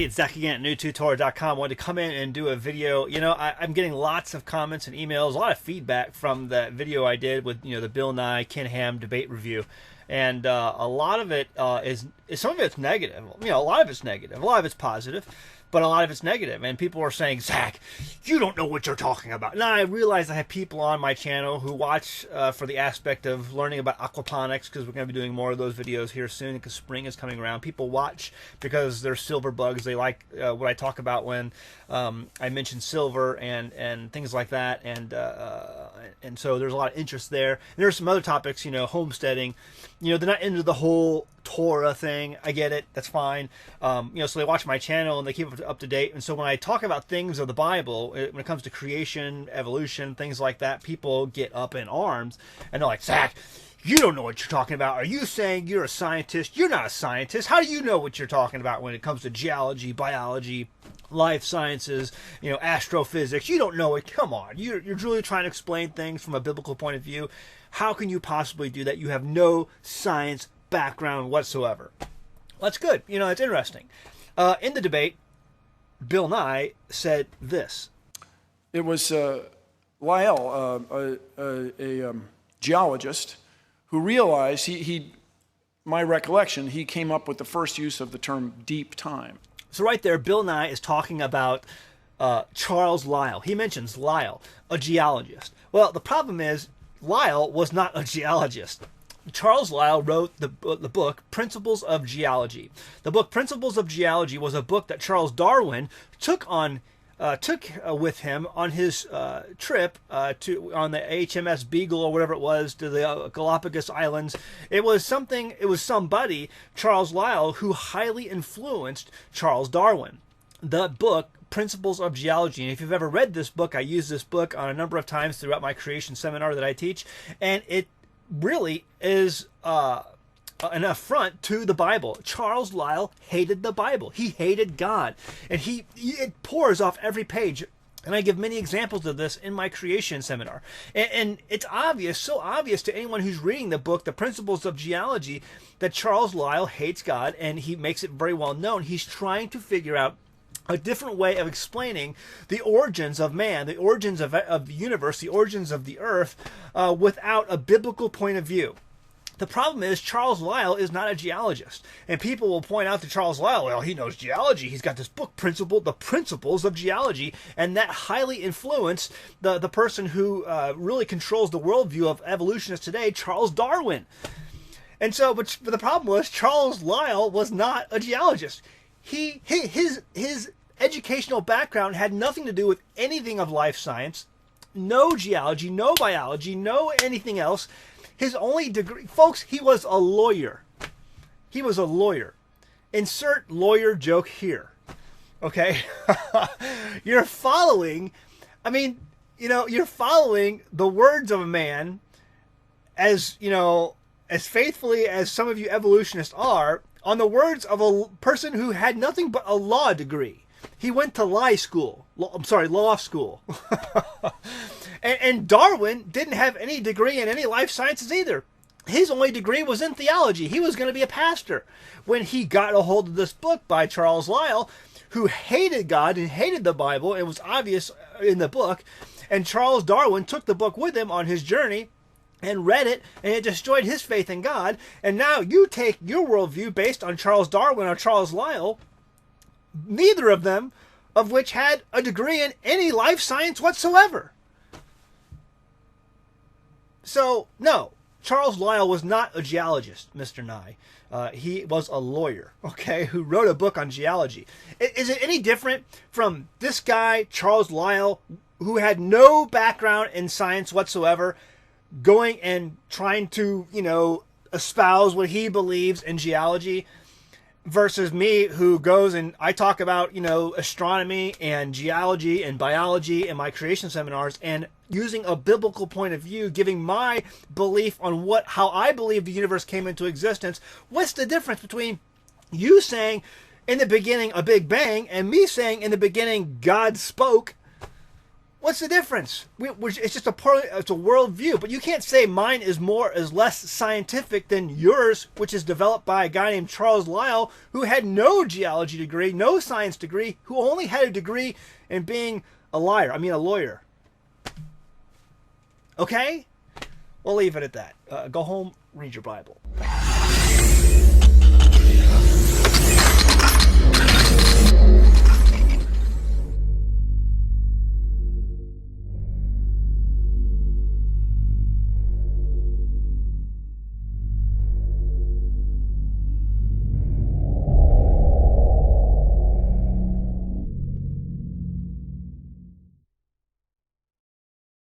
everybody. It's Zach again at newtutor.com. I wanted to come in and do a video. I'm getting lots of comments and emails, a lot of feedback from that video I did with, the Bill Nye, Ken Ham debate review. And a lot of it is some of it's negative. A lot of it's negative. A lot of it's positive, but a lot of it's negative. And people are saying, Zach, you don't know what you're talking about. Now, I realize I have people on my channel who watch for the aspect of learning about aquaponics, because we're going to be doing more of those videos here soon because spring is coming around. People watch because they're silver bugs. They like what I talk about when I mention silver and things like that. And so there's a lot of interest there. And there's some other topics, homesteading. They're not into the whole Torah thing. I get it. That's fine. So they watch my channel and they keep up to date. And so when I talk about things of the Bible, when it comes to creation, evolution, things like that, people get up in arms and they're like, Zach, you don't know what you're talking about. Are you saying you're a scientist? You're not a scientist. How do you know what you're talking about when it comes to geology, biology, life sciences, astrophysics? You don't know it. Come on. You're really trying to explain things from a biblical point of view. How can you possibly do that? You have no science background whatsoever. Well, that's good. It's interesting. In the debate, Bill Nye said this. It was Lyell, a geologist, who realized, my recollection, he came up with the first use of the term deep time. So right there, Bill Nye is talking about Charles Lyell. He mentions Lyell, a geologist. Well, the problem is Lyell was not a geologist. Charles Lyell wrote the book Principles of Geology. The book Principles of Geology was a book that Charles Darwin took with him on his trip on the HMS Beagle or whatever it was to the Galapagos Islands. It was somebody, Charles Lyell, who highly influenced Charles Darwin. The book Principles of Geology, and if you've ever read this book, I use this book on a number of times throughout my creation seminar that I teach, and it really is an affront to the Bible. Charles Lyell hated the Bible. He hated God, and it pours off every page. And I give many examples of this in my creation seminar. And it's obvious, so obvious to anyone who's reading the book, The Principles of Geology, that Charles Lyell hates God, and he makes it very well known. He's trying to figure out a different way of explaining the origins of man, the origins of the universe, the origins of the earth, without a biblical point of view. The problem is Charles Lyell is not a geologist. And people will point out to Charles Lyell, well, he knows geology. He's got this book, The Principles of Geology, and that highly influenced the person who really controls the worldview of evolutionists today, Charles Darwin. And so, but the problem was Charles Lyell was not a geologist. His educational background had nothing to do with anything of life science, no geology, no biology, no anything else. His only degree, folks, he was a lawyer. He was a lawyer. Insert lawyer joke here. Okay? You're following the words of a man as faithfully as some of you evolutionists are, on the words of a person who had nothing but a law degree. He went to law school. and Darwin didn't have any degree in any life sciences either. His only degree was in theology. He was going to be a pastor. When he got a hold of this book by Charles Lyell, who hated God and hated the Bible, it was obvious in the book, and Charles Darwin took the book with him on his journey and read it, and it destroyed his faith in God. And now you take your worldview based on Charles Darwin or Charles Lyell, neither of them of which had a degree in any life science whatsoever. So, no, Charles Lyell was not a geologist, Mr. Nye. He was a lawyer, okay, who wrote a book on geology. Is it any different from this guy, Charles Lyell, who had no background in science whatsoever, going and trying to, espouse what he believes in geology, versus me, who goes and I talk about, astronomy and geology and biology in my creation seminars, and using a biblical point of view, giving my belief on how I believe the universe came into existence? What's the difference between you saying in the beginning a big bang and me saying in the beginning God spoke? What's the difference? It's just it's a worldview, but you can't say mine is less scientific than yours, which is developed by a guy named Charles Lyell, who had no geology degree, no science degree, who only had a degree in being a lawyer. Okay? We'll leave it at that. Go home, read your Bible.